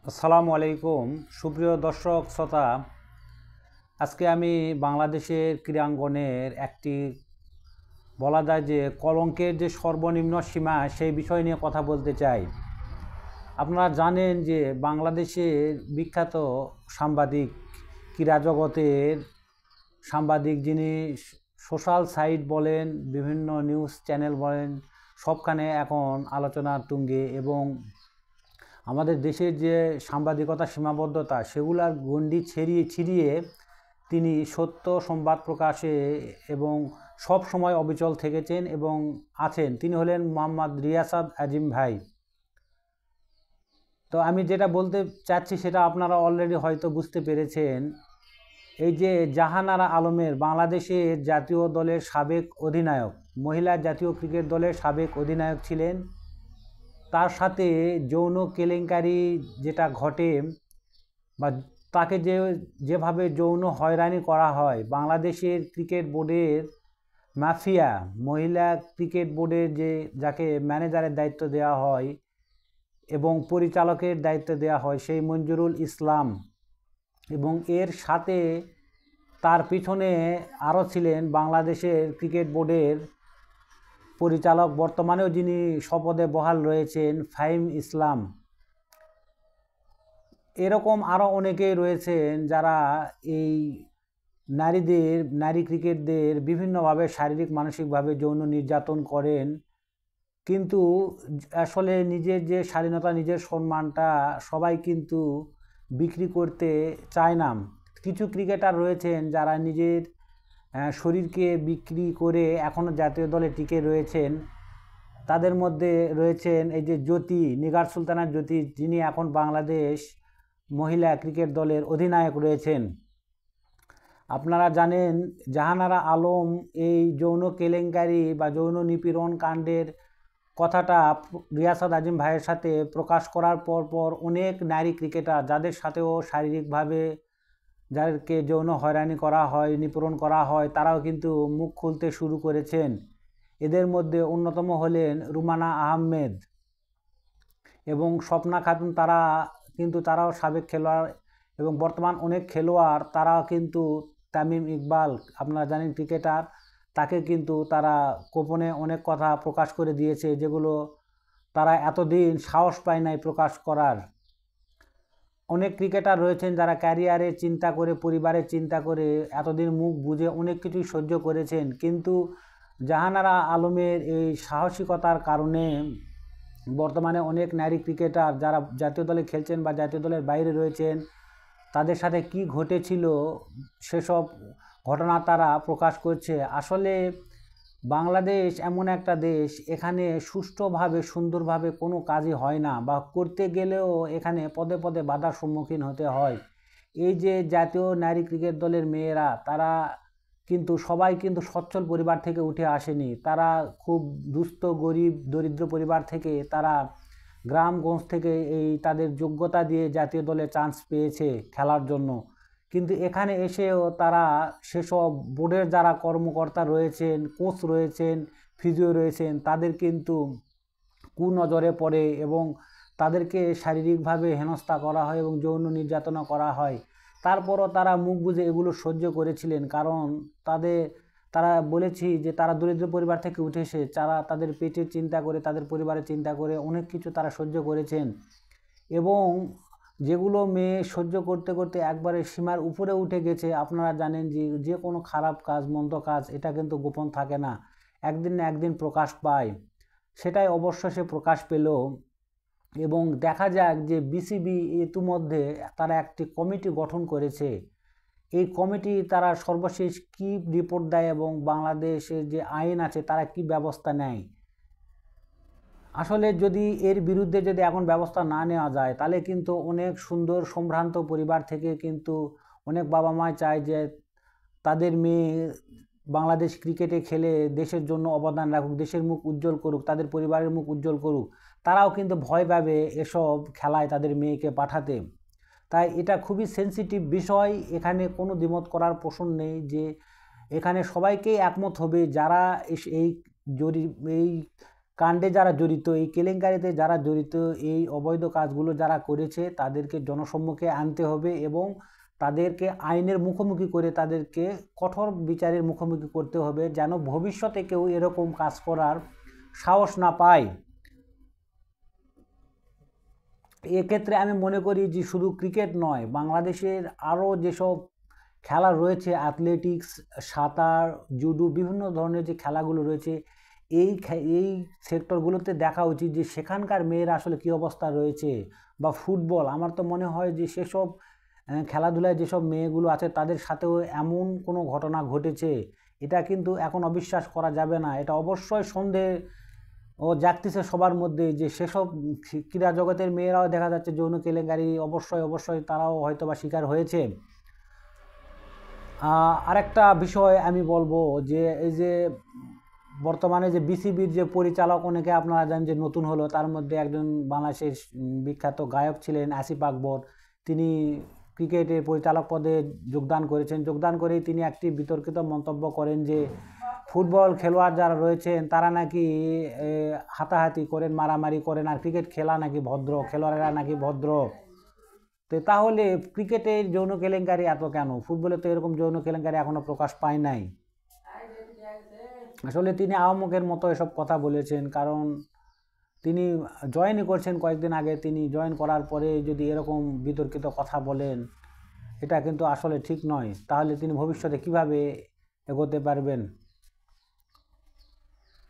আসসালামু আলাইকুম সুপ্রিয় দর্শক শ্রোতা। আজকে আমি বাংলাদেশের ক্রীড়াঙ্গনের একটি বলা যায় যে কলঙ্কের যে সর্বনিম্ন সীমা সেই বিষয় নিয়ে কথা বলতে চাই। আপনারা জানেন যে বাংলাদেশের বিখ্যাত সাংবাদিক, ক্রীড়া জগতের সাংবাদিক, যিনি সোশ্যাল সাইট বলেন, বিভিন্ন নিউজ চ্যানেল বলেন, সবখানে এখন আলোচনার তুঙ্গে, এবং আমাদের দেশের যে সাংবাদিকতা সীমাবদ্ধতা সেগুলার গণ্ডি ছিঁড়িয়ে তিনি সত্য সংবাদ প্রকাশে এবং সব সময় অবিচল থেকেছেন এবং আছেন। তিনি হলেন মোহাম্মদ রিয়াসাত আজিম ভাই। তো আমি যেটা বলতে চাচ্ছি সেটা আপনারা অলরেডি হয়তো বুঝতে পেরেছেন। এই যে জাহানারা আলমের, বাংলাদেশের জাতীয় দলের সাবেক অধিনায়ক, মহিলা জাতীয় ক্রিকেট দলের সাবেক অধিনায়ক ছিলেন, তার সাথে যৌন কেলেঙ্কারি যেটা ঘটে বা তাকে যেভাবে যৌন হয়রানি করা হয়, বাংলাদেশের ক্রিকেট বোর্ডের মাফিয়া, মহিলা ক্রিকেট বোর্ডের যাকে ম্যানেজারের দায়িত্ব দেওয়া হয় এবং পরিচালকের দায়িত্ব দেওয়া হয়, সেই মঞ্জুরুল ইসলাম, এবং এর সাথে তার পিছনে আরও ছিলেন বাংলাদেশের ক্রিকেট বোর্ডের পরিচালক, বর্তমানেও যিনি শপথে বহাল রয়েছেন, ফাহিম ইসলাম। এরকম আরও অনেকেই রয়েছেন যারা এই নারী ক্রিকেটদের বিভিন্নভাবে শারীরিক মানসিকভাবে যৌন নির্যাতন করেন, কিন্তু আসলে নিজের যে স্বাধীনতা, নিজের সম্মানটা সবাই কিন্তু বিক্রি করতে চায় না। কিছু ক্রিকেটার রয়েছেন যারা নিজের শরীরকে বিক্রি করে এখনও জাতীয় দলে টিকে রয়েছেন। তাদের মধ্যে রয়েছেন এই যে জ্যোতি, নিগার সুলতানা জ্যোতি, যিনি এখন বাংলাদেশ মহিলা ক্রিকেট দলের অধিনায়ক রয়েছেন। আপনারা জানেন জাহানারা আলম এই যৌন কেলেঙ্কারি বা যৌন নিপীড়ন কাণ্ডের কথাটা রিয়াসাত আজিম ভাইয়ের সাথে প্রকাশ করার পর অনেক নারী ক্রিকেটার, যাদের সাথেও শারীরিকভাবে যাদেরকে যৌন হয়রানি করা হয়, নিপীড়ন করা হয়, তারাও কিন্তু মুখ খুলতে শুরু করেছেন। এদের মধ্যে অন্যতম হলেন রুমানা আহমেদ এবং স্বপ্না খাতুন। তারাও সাবেক খেলোয়াড় এবং বর্তমান অনেক খেলোয়াড়। তারা কিন্তু তামিম ইকবাল, আপনারা জানেন ক্রিকেটার, তাকে কিন্তু তারা গোপনে অনেক কথা প্রকাশ করে দিয়েছে, যেগুলো তারা এতদিন সাহস পায় নাই প্রকাশ করার। অনেক ক্রিকেটার রয়েছেন যারা ক্যারিয়ারের চিন্তা করে, পরিবারের চিন্তা করে এতদিন মুখ বুজে অনেক কিছুই সহ্য করেছেন, কিন্তু জাহানারা আলমের এই সাহসিকতার কারণে বর্তমানে অনেক নারী ক্রিকেটার যারা জাতীয় দলে খেলছেন বা জাতীয় দলের বাইরে রয়েছেন, তাদের সাথে কি ঘটেছিল সেসব ঘটনা তারা প্রকাশ করছে। আসলে বাংলাদেশ এমন একটা দেশ, এখানে সুষ্ঠুভাবে সুন্দরভাবে কোনো কাজই হয় না, বা করতে গেলেও এখানে পদে পদে বাধার সম্মুখীন হতে হয়। এই যে জাতীয় নারী ক্রিকেট দলের মেয়েরা, তারা কিন্তু সবাই কিন্তু সচ্ছল পরিবার থেকে উঠে আসেনি। তারা খুব দুস্থ, গরিব, দরিদ্র পরিবার থেকে, তারা গ্রামগঞ্জ থেকে এই তাদের যোগ্যতা দিয়ে জাতীয় দলে চান্স পেয়েছে খেলার জন্য। কিন্তু এখানে এসেও তারা সেসব বোর্ডের যারা কর্মকর্তা রয়েছেন, কোচ রয়েছেন, ফিজিও রয়েছেন, তাদের কিন্তু কুনজরে পড়ে এবং তাদেরকে শারীরিকভাবে হেনস্থা করা হয় এবং যৌন নির্যাতনা করা হয়। তারপরও তারা মুখ বুজে এগুলো সহ্য করেছিলেন, কারণ তারা বলেছি যে তারা দরিদ্র পরিবার থেকে উঠে এসে তাদের পেটের চিন্তা করে, তাদের পরিবারের চিন্তা করে অনেক কিছু তারা সহ্য করেছেন। এবং যেগুলো মেয়ে সহ্য করতে করতে একবারে সীমার উপরে উঠে গেছে। আপনারা জানেন যে কোনো খারাপ কাজ, মন্দ কাজ, এটা কিন্তু গোপন থাকে না, একদিন না একদিন প্রকাশ পায়। সেটাই অবশ্য সে প্রকাশ পেল। এবং দেখা যাক যে বিসিবি ইতিমধ্যে তারা একটি কমিটি গঠন করেছে। এই কমিটি তারা সর্বশেষ কি রিপোর্ট দেয় এবং বাংলাদেশের যে আইন আছে তারা কি ব্যবস্থা নেয়। আসলে যদি এর বিরুদ্ধে এখন ব্যবস্থা না নেওয়া যায়, তাহলে কিন্তু অনেক সুন্দর সম্ভ্রান্ত পরিবার থেকে কিন্তু অনেক বাবা মা চায় যে তাদের মেয়ে বাংলাদেশ ক্রিকেটে খেলে দেশের জন্য অবদান রাখুক, দেশের মুখ উজ্জ্বল করুক, তাদের পরিবারের মুখ উজ্জ্বল করুক। তারাও কিন্তু ভয় পাবে এসব খেলায় তাদের মেয়েকে পাঠাতে। তাই এটা খুবই সেন্সিটিভ বিষয়। এখানে কোনো দ্বিমত করার প্রশ্ন নেই যে এখানে সবাইকেই একমত হবে যারা এই কাণ্ডে যারা জড়িত, এই কেলেঙ্কারিতে যারা জড়িত, এই অবৈধ কাজগুলো যারা করেছে তাদেরকে জনসম্মুখে আনতে হবে এবং তাদেরকে আইনের মুখোমুখি করে তাদেরকে কঠোর বিচারের মুখোমুখি করতে হবে, যেন ভবিষ্যতে কেউ এরকম কাজ করার সাহস না পায়। এক্ষেত্রে আমি মনে করি যে শুধু ক্রিকেট নয়, বাংলাদেশের আরও যেসব খেলা রয়েছে, অ্যাথলেটিক্স, সাঁতার, জুডো, বিভিন্ন ধরনের যে খেলাগুলো রয়েছে, এই সেক্টরগুলোতে দেখা উচিত যে সেখানকার মেয়েরা আসলে কী অবস্থা রয়েছে। বা ফুটবল, আমার তো মনে হয় যে সেসব খেলাধুলায় যেসব মেয়েগুলো আছে তাদের সাথেও এমন কোনো ঘটনা ঘটেছে, এটা কিন্তু এখন অবিশ্বাস করা যাবে না। এটা অবশ্যই সন্দেহ ও জাগতেছে সবার মধ্যে যে সেসব ক্রীড়া জগতের মেয়েরাও দেখা যাচ্ছে যৌন কেলেঙ্কারি অবশ্যই তারাও হয়তো বা শিকার হয়েছে। আরেকটা বিষয় আমি বলবো যে এই যে বর্তমানে যে বিসিবির যে পরিচালক, অনেকে আপনারা জানেন যে নতুন হলো, তার মধ্যে একজন বাংলাদেশের বিখ্যাত গায়ক ছিলেন আসিফ আকবর। তিনি ক্রিকেটের পরিচালক পদে যোগদান করেছেন। যোগদান করেই তিনি একটি বিতর্কিত মন্তব্য করেন যে ফুটবল খেলোয়াড় যারা রয়েছেন তারা নাকি হাতাহাতি করেন, মারামারি করেন, আর ক্রিকেট খেলা নাকি ভদ্র, খেলোয়াড়েরা নাকি ভদ্র। তো তাহলে ক্রিকেটের যৌন কেলেঙ্কারি এত কেন? ফুটবলে তো এরকম যৌন কেলেঙ্কারি এখনও প্রকাশ পায় নাই। আসলে তিনি আহম্মকের মতো এসব কথা বলেছেন, কারণ তিনি জয়েনই করছেন কয়েকদিন আগে। তিনি জয়েন করার পরে যদি এরকম বিতর্কিত কথা বলেন, এটা কিন্তু আসলে ঠিক নয়। তাহলে তিনি ভবিষ্যতে কিভাবে এগোতে পারবেন?